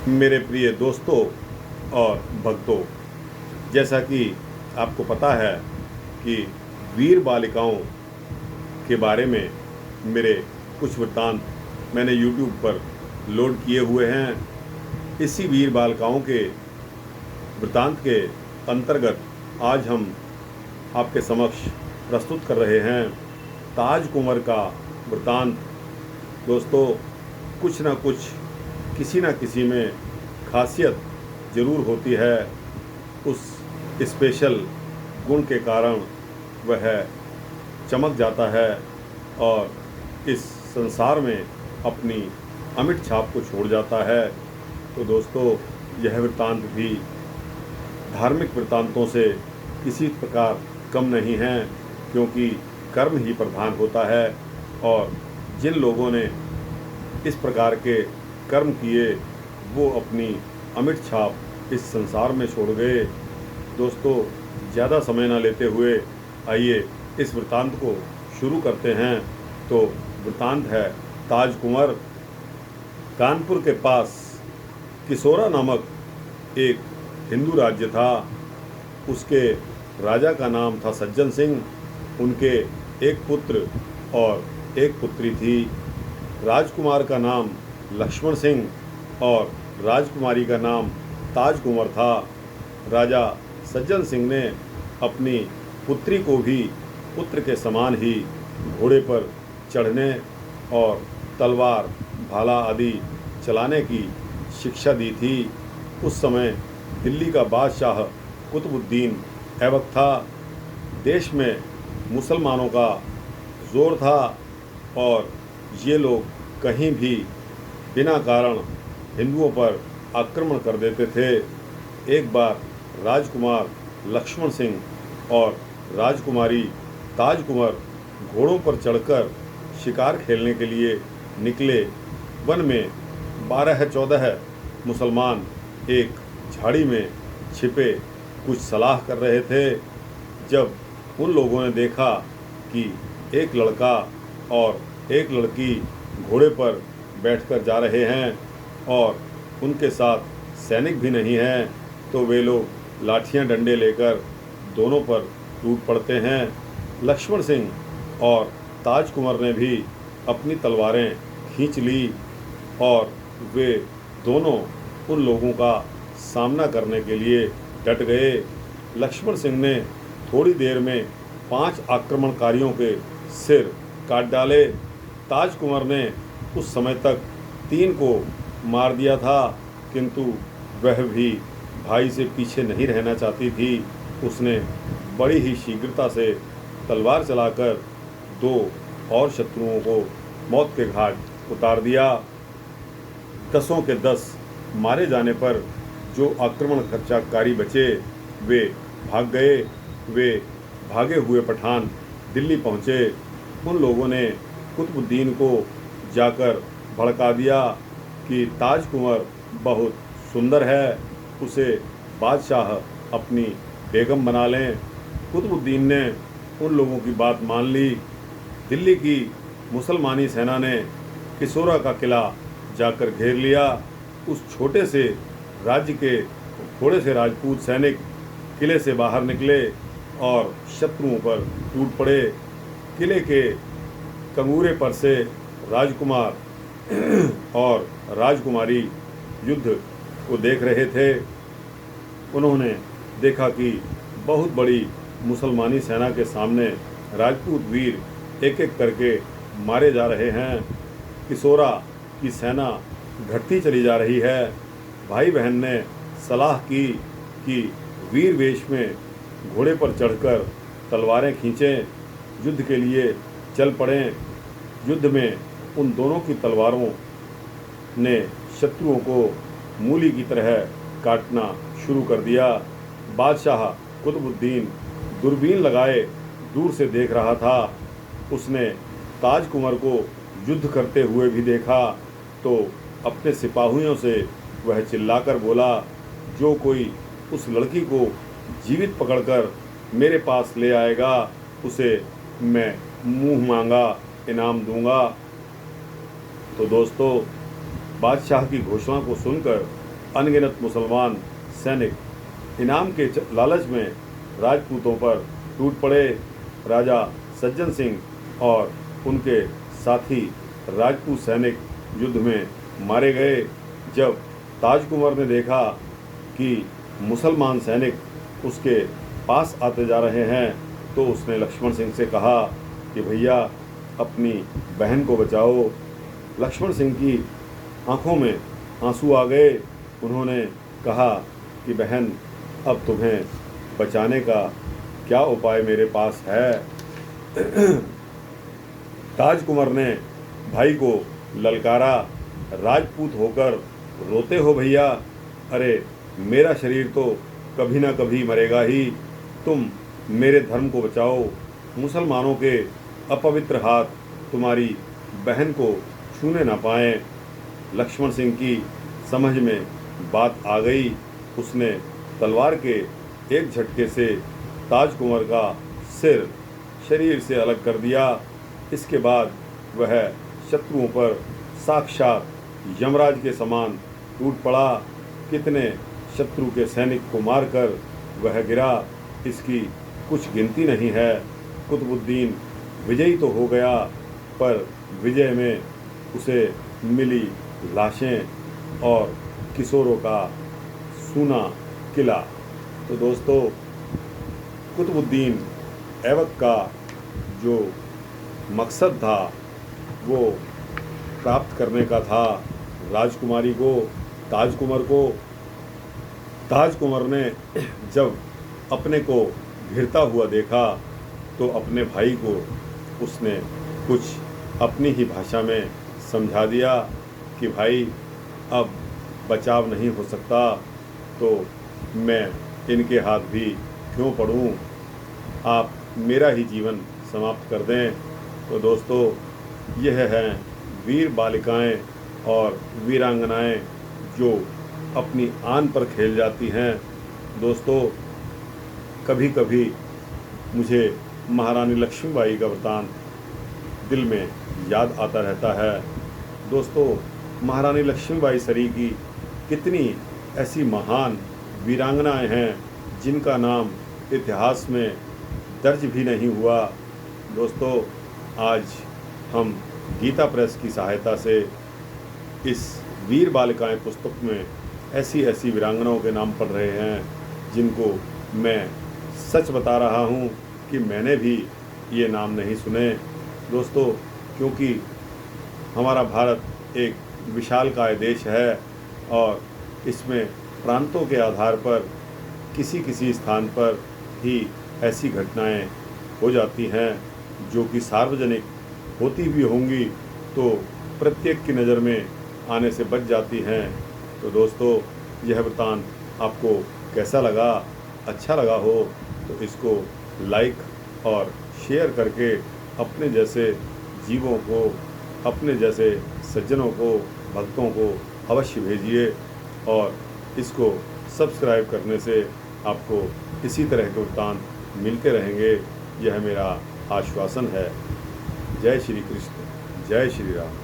मेरे प्रिय दोस्तों और भक्तों, जैसा कि आपको पता है कि वीर बालिकाओं के बारे में मेरे कुछ वृत्तांत मैंने YouTube पर लोड किए हुए हैं। इसी वीर बालिकाओं के वृत्तांत के अंतर्गत आज हम आपके समक्ष प्रस्तुत कर रहे हैं ताज कुंवर का वृत्तांत। दोस्तों, कुछ ना कुछ किसी न किसी में खासियत ज़रूर होती है। उस स्पेशल गुण के कारण वह चमक जाता है और इस संसार में अपनी अमिट छाप को छोड़ जाता है। तो दोस्तों, यह वृत्तांत भी धार्मिक वृत्तांतों से किसी प्रकार कम नहीं है, क्योंकि कर्म ही प्रधान होता है और जिन लोगों ने इस प्रकार के कर्म किए वो अपनी अमिट छाप इस संसार में छोड़ गए। दोस्तों, ज़्यादा समय ना लेते हुए आइए इस वृत्तांत को शुरू करते हैं। तो वृत्तांत है ताज कुंवर। कानपुर के पास किसोरा नामक एक हिंदू राज्य था। उसके राजा का नाम था सज्जन सिंह। उनके एक पुत्र और एक पुत्री थी। राजकुमार का नाम लक्ष्मण सिंह और राजकुमारी का नाम ताज कुंवर था। राजा सज्जन सिंह ने अपनी पुत्री को भी पुत्र के समान ही घोड़े पर चढ़ने और तलवार भाला आदि चलाने की शिक्षा दी थी। उस समय दिल्ली का बादशाह कुतुबुद्दीन ऐबक था। देश में मुसलमानों का जोर था और ये लोग कहीं भी बिना कारण हिंदुओं पर आक्रमण कर देते थे। एक बार राजकुमार लक्ष्मण सिंह और राजकुमारी ताज कुंवर घोड़ों पर चढ़कर शिकार खेलने के लिए निकले। वन में 12-14 मुसलमान एक झाड़ी में छिपे कुछ सलाह कर रहे थे। जब उन लोगों ने देखा कि एक लड़का और एक लड़की घोड़े पर बैठकर जा रहे हैं और उनके साथ सैनिक भी नहीं हैं, तो वे लोग लाठियां डंडे लेकर दोनों पर टूट पड़ते हैं। लक्ष्मण सिंह और ताज कुंवर ने भी अपनी तलवारें खींच ली और वे दोनों उन लोगों का सामना करने के लिए डट गए। लक्ष्मण सिंह ने थोड़ी देर में 5 आक्रमणकारियों के सिर काट डाले। ताज कुंवर ने उस समय तक 3 को मार दिया था, किंतु वह भी भाई से पीछे नहीं रहना चाहती थी। उसने बड़ी ही शीघ्रता से तलवार चलाकर 2 और शत्रुओं को मौत के घाट उतार दिया। 10 के 10 मारे जाने पर जो आक्रमणकारी बचे वे भाग गए। वे भागे हुए पठान दिल्ली पहुँचे। उन लोगों ने कुतुबुद्दीन को जाकर भड़का दिया कि ताज कुंवर बहुत सुंदर है, उसे बादशाह अपनी बेगम बना लें। कुतुबुद्दीन ने उन लोगों की बात मान ली। दिल्ली की मुसलमानी सेना ने किसोरा का किला जाकर घेर लिया। उस छोटे से राज्य के थोड़े से राजपूत सैनिक किले से बाहर निकले और शत्रुओं पर टूट पड़े। किले के कंगूरे पर से राजकुमार और राजकुमारी युद्ध को देख रहे थे। उन्होंने देखा कि बहुत बड़ी मुसलमानी सेना के सामने राजपूत वीर एक एक करके मारे जा रहे हैं। किसोरा की सेना घटती चली जा रही है। भाई बहन ने सलाह की कि वीर वेश में घोड़े पर चढ़कर तलवारें खींचें, युद्ध के लिए चल पड़ें। युद्ध में उन दोनों की तलवारों ने शत्रुओं को मूली की तरह काटना शुरू कर दिया। बादशाह कुतुबुद्दीन दूरबीन लगाए दूर से देख रहा था। उसने ताज कुंवर को युद्ध करते हुए भी देखा तो अपने सिपाहियों से वह चिल्लाकर बोला, जो कोई उस लड़की को जीवित पकड़कर मेरे पास ले आएगा उसे मैं मुंह मांगा इनाम दूंगा। तो दोस्तों, बादशाह की घोषणा को सुनकर अनगिनत मुसलमान सैनिक इनाम के लालच में राजपूतों पर टूट पड़े। राजा सज्जन सिंह और उनके साथी राजपूत सैनिक युद्ध में मारे गए। जब ताजकुंवर ने देखा कि मुसलमान सैनिक उसके पास आते जा रहे हैं तो उसने लक्ष्मण सिंह से कहा कि भैया अपनी बहन को बचाओ। लक्ष्मण सिंह की आंखों में आंसू आ गए। उन्होंने कहा कि बहन, अब तुम्हें बचाने का क्या उपाय मेरे पास है। ताजकुंवर ने भाई को ललकारा, राजपूत होकर रोते हो भैया? अरे मेरा शरीर तो कभी ना कभी मरेगा ही, तुम मेरे धर्म को बचाओ। मुसलमानों के अपवित्र हाथ तुम्हारी बहन को छूने ना पाएं। लक्ष्मण सिंह की समझ में बात आ गई। उसने तलवार के एक झटके से ताजकुंवर का सिर शरीर से अलग कर दिया। इसके बाद वह शत्रुओं पर साक्षात यमराज के समान टूट पड़ा। कितने शत्रु के सैनिक को मारकर वह गिरा, इसकी कुछ गिनती नहीं है। कुतुबुद्दीन विजयी तो हो गया, पर विजय में उसे मिली लाशें और किशोरों का सूना किला। तो दोस्तों, कुतुबुद्दीन ऐबक का जो मकसद था वो प्राप्त करने का था राजकुमारी को, ताजकुंवर को। ताजकुंवर ने जब अपने को घिरता हुआ देखा तो अपने भाई को उसने कुछ अपनी ही भाषा में समझा दिया कि भाई अब बचाव नहीं हो सकता, तो मैं इनके हाथ भी क्यों पड़ूं, आप मेरा ही जीवन समाप्त कर दें। तो दोस्तों, यह हैं वीर बालिकाएं और वीरांगनाएं जो अपनी आन पर खेल जाती हैं। दोस्तों, कभी कभी मुझे महारानी लक्ष्मीबाई का वृतांत दिल में याद आता रहता है। दोस्तों, महारानी लक्ष्मीबाई सरी की कितनी ऐसी महान वीरांगनाएं हैं जिनका नाम इतिहास में दर्ज भी नहीं हुआ। दोस्तों, आज हम गीता प्रेस की सहायता से इस वीर बालिकाएं पुस्तक में ऐसी ऐसी वीरांगनाओं के नाम पढ़ रहे हैं जिनको मैं सच बता रहा हूं कि मैंने भी ये नाम नहीं सुने। दोस्तों, क्योंकि हमारा भारत एक विशालकाय देश है और इसमें प्रांतों के आधार पर किसी किसी स्थान पर ही ऐसी घटनाएं हो जाती हैं जो कि सार्वजनिक होती भी होंगी तो प्रत्येक की नज़र में आने से बच जाती हैं। तो दोस्तों, यह वृतांत आपको कैसा लगा? अच्छा लगा हो तो इसको लाइक और शेयर करके अपने जैसे जीवों को, अपने जैसे सज्जनों को, भक्तों को अवश्य भेजिए और इसको सब्सक्राइब करने से आपको इसी तरह के वृतांत मिलते रहेंगे। यह मेरा आश्वासन है। जय श्री कृष्ण, जय श्री राम।